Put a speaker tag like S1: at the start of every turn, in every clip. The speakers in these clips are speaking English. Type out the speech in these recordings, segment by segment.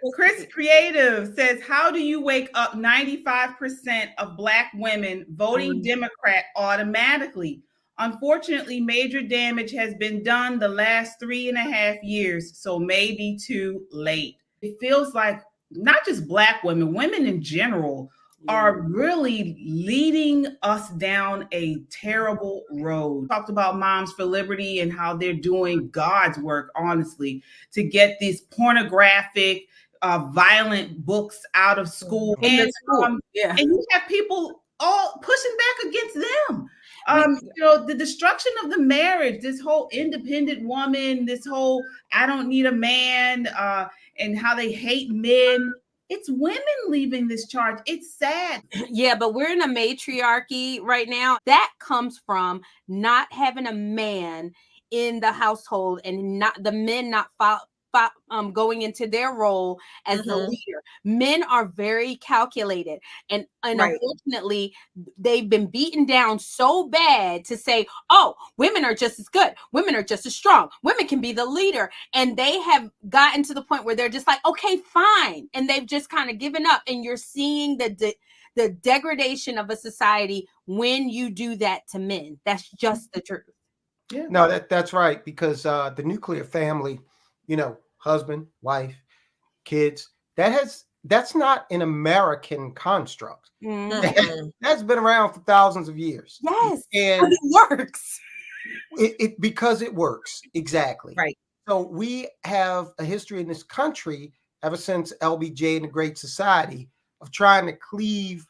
S1: Well, Chris Creative says, how do you wake up 95% of Black women voting Democrat automatically? Unfortunately, major damage has been done the last 3.5 years, so maybe too late. It feels like not just Black women, women in general are really leading us down a terrible road. Talked about Moms for Liberty and how they're doing God's work, honestly, to get these pornographic, violent books out of school. And you have people all pushing back against them. The destruction of the marriage, this whole independent woman, this whole I don't need a man, and how they hate men. It's women leaving this charge. It's sad.
S2: Yeah, but we're in a matriarchy right now. That comes from not having a man in the household and not the men not going into their role as the leader. Men are very calculated, and unfortunately, they've been beaten down so bad to say, "Oh, women are just as good. Women are just as strong. Women can be the leader," and they have gotten to the point where they're just like, "Okay, fine," and they've just kind of given up. And you're seeing the degradation of a society when you do that to men. That's just the truth.
S3: Yeah. No, that's right, because the nuclear family, husband, wife, kids, that's not an American construct. That's been around for thousands of years.
S2: Yes,
S3: and
S2: it works.
S3: Because it works. Exactly.
S4: Right.
S3: So we have a history in this country ever since LBJ and the Great Society of trying to cleave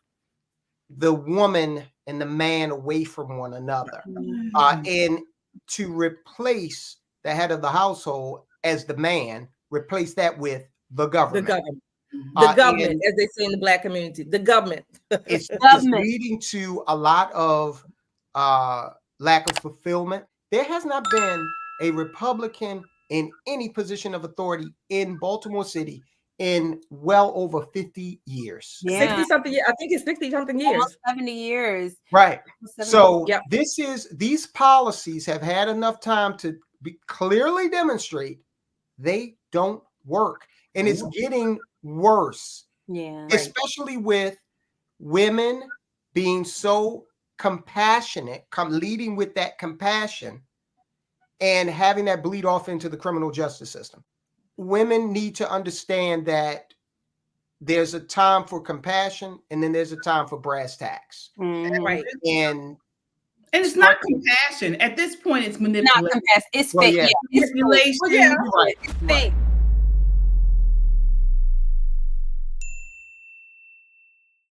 S3: the woman and the man away from one another, and to replace the head of the household as the man, replace that with the government.
S4: The government, as they say in the Black community, the government.
S3: It's leading to a lot of lack of fulfillment. There has not been a Republican in any position of authority in Baltimore City in well over 50 years.
S4: 60-something years. I think it's 60-something years.
S2: Almost 70 years.
S3: Right. So these policies have had enough time to clearly demonstrate they don't work. And it's getting worse.
S2: Yeah.
S3: Especially with women being so compassionate, leading with that compassion and having that bleed off into the criminal justice system. Women need to understand that there's a time for compassion and then there's a time for brass tacks.
S4: Right.
S3: And
S1: it's not compassion. At this point, it's manipulation.
S2: Not compassion. It's fake.
S1: Manipulation.
S4: It's fake.